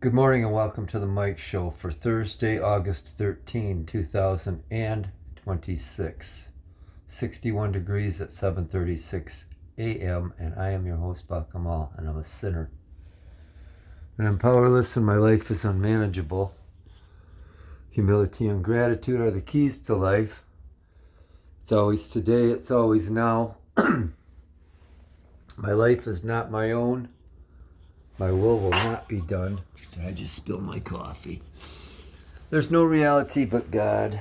Good morning and welcome to the Mike Show for Thursday, August 13, 2026. 61 degrees at 7:36 a.m. and I am your host, Bakamal, and I'm a sinner. And I'm powerless and my life is unmanageable. Humility and gratitude are the keys to life. It's always today, it's always now. My life is not my own. My will not be done. Did I just spill my coffee? There's no reality but God,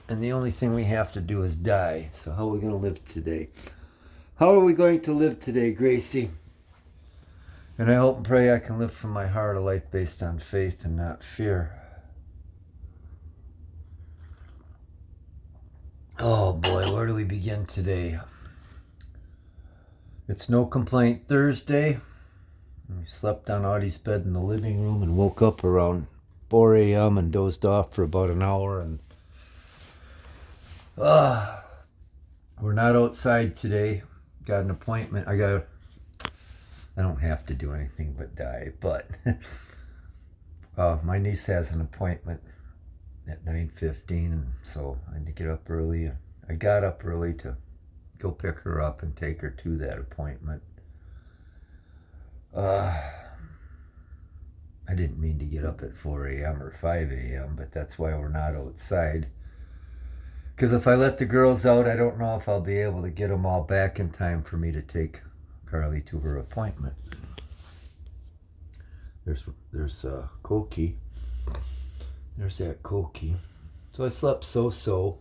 and the only thing we have to do is die. So how are we going to live today? How are we going to live today, Gracie? And I hope and pray I can live from my heart a life based on faith and not fear. Oh boy, where do we begin today? It's No Complaint Thursday. We slept on Audie's bed in the living room and woke up around 4 a.m. and dozed off for about an hour. And we're not outside today. Got an appointment. I don't have to do anything but die, but my niece has an appointment at 9:15, and so I had to get up early. I got up early to go pick her up and take her to that appointment. I didn't mean to get up at 4 a.m. or 5 a.m., but that's why we're not outside. Because if I let the girls out, I don't know if I'll be able to get them all back in time for me to take Carly to her appointment. There's Koki. There's that Koki. So I slept so.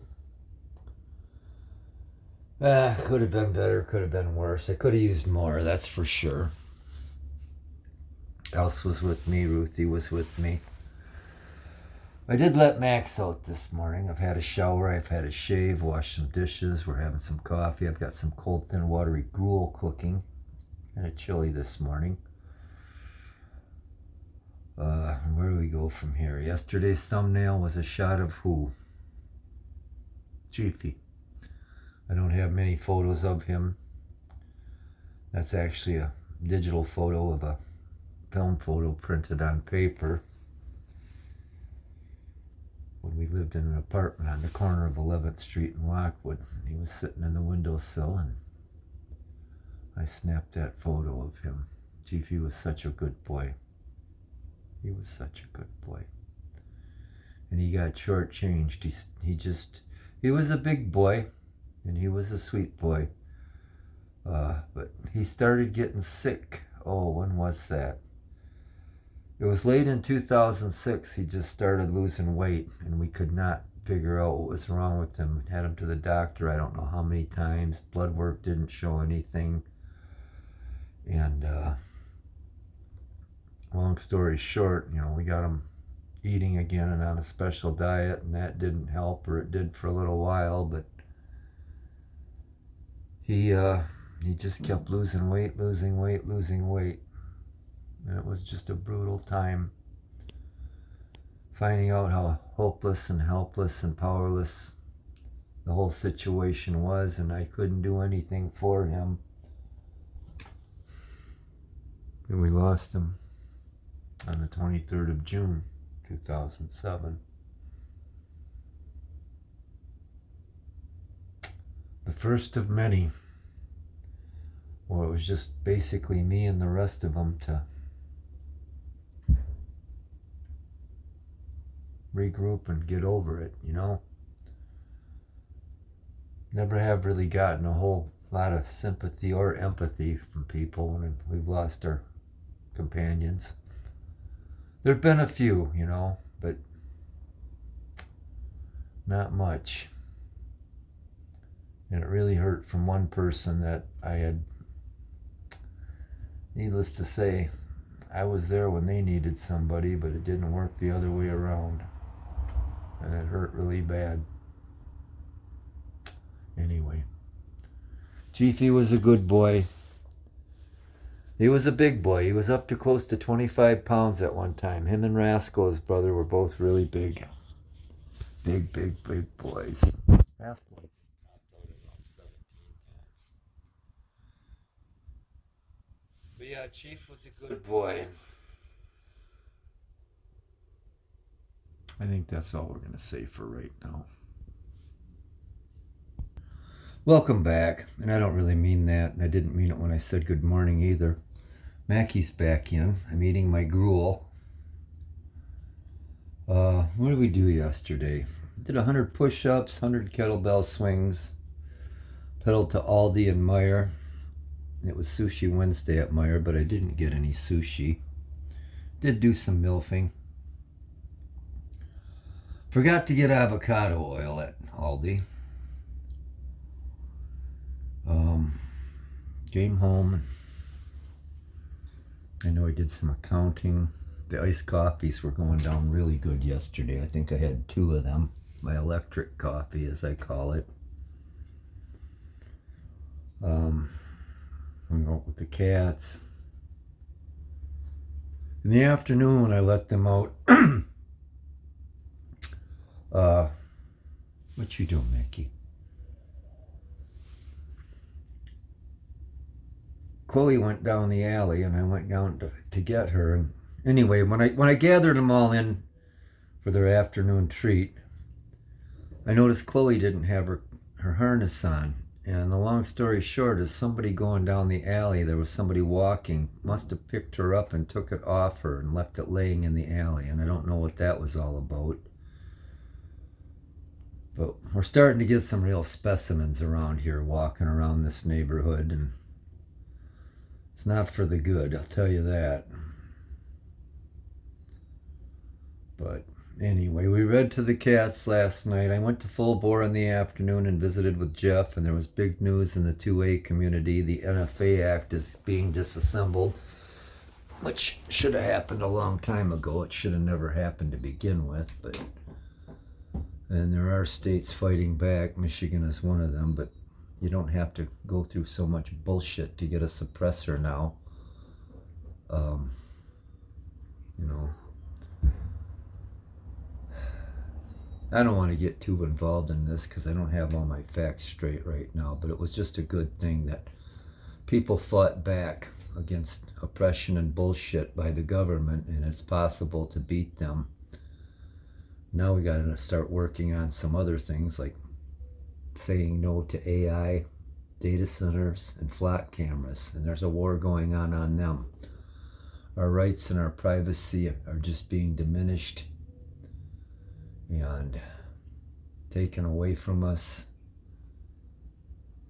Could have been better, could have been worse. I could have used more, that's for sure. Else was with me, Ruthie was with me. I did let Max out this morning. I've had a shower, I've had a shave, washed some dishes, we're having some coffee. I've got some cold, thin, watery gruel cooking. And a chili this morning. Where do we go from here? Yesterday's thumbnail was a shot of who? Chiefy. I don't have many photos of him. That's actually a digital photo of a film photo printed on paper when we lived in an apartment on the corner of 11th Street in Lockwood. He was sitting in the windowsill and I snapped that photo of him. Chiefy was such a good boy. He was such a good boy. And he got shortchanged. He was a big boy and he was a sweet boy. But he started getting sick. Oh, when was that? It was late in 2006. He just started losing weight, and we could not figure out what was wrong with him. Had him to the doctor I don't know how many times. Blood work didn't show anything. And long story short, we got him eating again and on a special diet, and that didn't help, or it did for a little while, but he just kept losing weight. And it was just a brutal time finding out how hopeless and helpless and powerless the whole situation was, and I couldn't do anything for him. And we lost him on the 23rd of June, 2007. The first of many. Or it was just basically me and the rest of them to regroup and get over it, Never have really gotten a whole lot of sympathy or empathy from people when we've lost our companions. There've been a few, but not much. And it really hurt from one person that I had, needless to say, I was there when they needed somebody, but it didn't work the other way around. And it hurt really bad. Anyway, Chiefy was a good boy. He was a big boy. He was up to close to 25 pounds at one time. Him and Rascal, his brother, were both really big. Big boys. Rascal was knocked out around 17 times. But yeah, Chief was a good boy. I think that's all we're going to say for right now. Welcome back. And I don't really mean that. And I didn't mean it when I said good morning either. Mackie's back in. I'm eating my gruel. What did we do yesterday? Did 100 push-ups, 100 kettlebell swings. Pedaled to Aldi and Meijer. It was Sushi Wednesday at Meijer, but I didn't get any sushi. Did do some milfing. Forgot to get avocado oil at Aldi. Came home. I know I did some accounting. The iced coffees were going down really good yesterday. I think I had 2 of them. My electric coffee, as I call it. Hung out with the cats. In the afternoon, when I let them out, what you doing, Mickey? Chloe went down the alley, and I went down to get her. And anyway, when I gathered them all in for their afternoon treat, I noticed Chloe didn't have her harness on. And the long story short is somebody going down the alley, there was somebody walking, must have picked her up and took it off her and left it laying in the alley. And I don't know what that was all about. But we're starting to get some real specimens around here walking around this neighborhood. And it's not for the good, I'll tell you that. But anyway, we read to the cats last night. I went to Full Bore in the afternoon and visited with Jeff, and there was big news in the 2A community. The NFA Act is being disassembled, which should have happened a long time ago. It should have never happened to begin with, and there are states fighting back. Michigan is one of them, but you don't have to go through so much bullshit to get a suppressor now. I don't want to get too involved in this because I don't have all my facts straight right now, but it was just a good thing that people fought back against oppression and bullshit by the government, and it's possible to beat them. Now we got to start working on some other things like saying no to AI, data centers, and flat cameras, and there's a war going on them. Our rights and our privacy are just being diminished and taken away from us.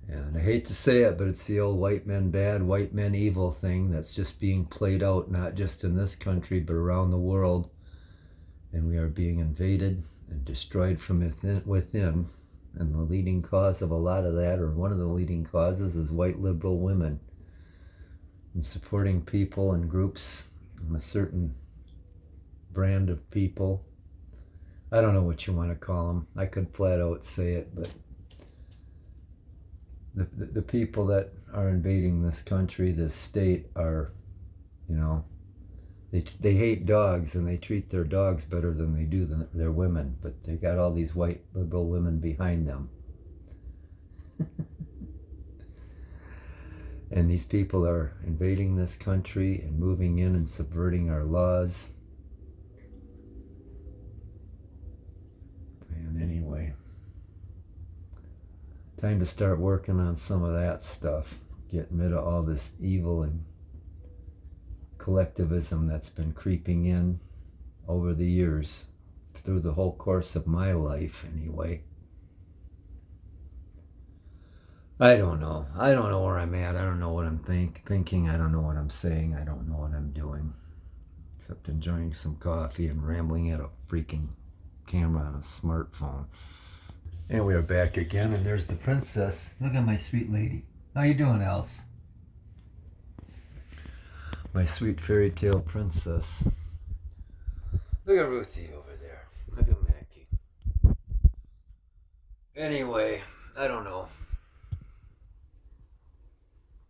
And I hate to say it, but it's the old white men bad, white men evil thing that's just being played out, not just in this country, but around the world. And we are being invaded and destroyed from within. And the leading cause of a lot of that, or one of the leading causes, is white liberal women. And supporting people and groups, a certain brand of people. I don't know what you want to call them. I could flat out say it, but the people that are invading this country, this state, are, they hate dogs, and they treat their dogs better than they do their women, but they got all these white liberal women behind them. And these people are invading this country and moving in and subverting our laws. And anyway, time to start working on some of that stuff, getting rid of all this evil and collectivism that's been creeping in over the years, through the whole course of my life anyway. I don't know where I'm at. I don't know what I'm thinking. I don't know what I'm saying. I don't know what I'm doing, except enjoying some coffee and rambling at a freaking camera on a smartphone. And we are back again, and there's the princess. Look at my sweet lady. How you doing, Else? My sweet fairy tale princess. Look at Ruthie over there. Look at Mackie. Anyway, I don't know.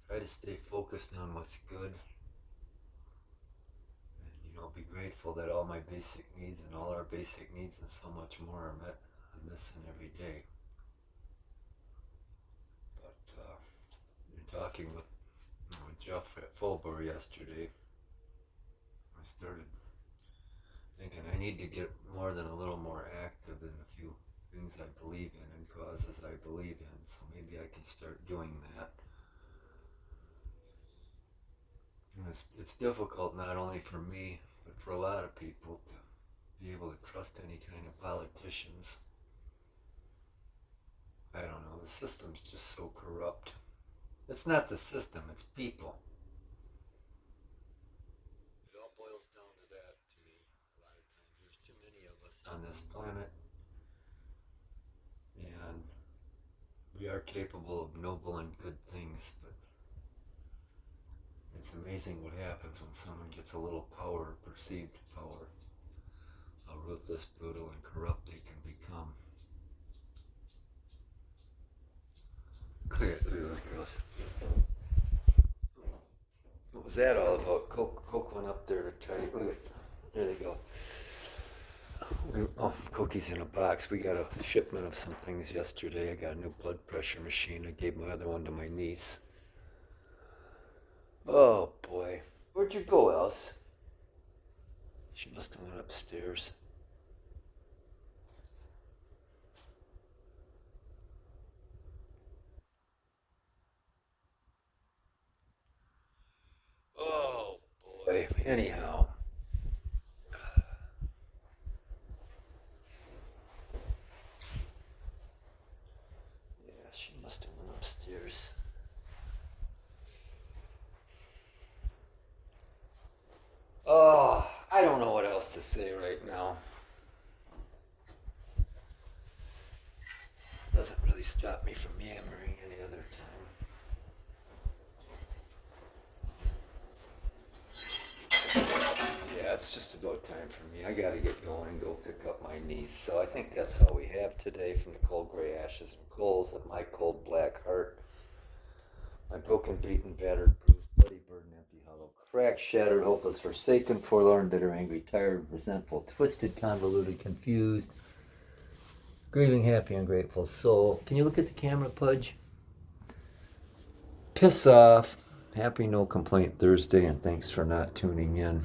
Try to stay focused on what's good. And, be grateful that all my basic needs and all our basic needs and so much more are met on this and every day. But, talking with Jeff at Full Bore yesterday, I started thinking I need to get more than a little more active in a few things I believe in and causes I believe in. So maybe I can start doing that. And it's difficult not only for me, but for a lot of people to be able to trust any kind of politicians. I don't know, the system's just so corrupt. It's not the system, it's people. It all boils down to that to me a lot of times. There's too many of us on this planet, and we are capable of noble and good things, but it's amazing what happens when someone gets a little power, perceived power, how ruthless, brutal, and corrupt they can become. Look at those girls. What was that all about? Coke went up there to try. Look, there they go. Oh, Cookie's in a box. We got a shipment of some things yesterday. I got a new blood pressure machine. I gave my other one to my niece. Oh boy. Where'd you go, Else? She must have went upstairs. Oh boy. Anyhow. Yeah, she must have went upstairs. Oh, I don't know what else to say right now. Doesn't really stop me from yammering any other time. Yeah, it's just about time for me. I gotta get going and go pick up my niece. So I think that's all we have today from the cold gray ashes and coals of my cold black heart. My broken, beaten, battered, bruised, bloody, burdened, empty, hollow, cracked, shattered, hopeless, forsaken, forlorn, bitter, angry, tired, resentful, twisted, convoluted, confused, grieving, happy, ungrateful soul. Can you look at the camera, Pudge? Piss off. Happy No Complaint Thursday, and thanks for not tuning in.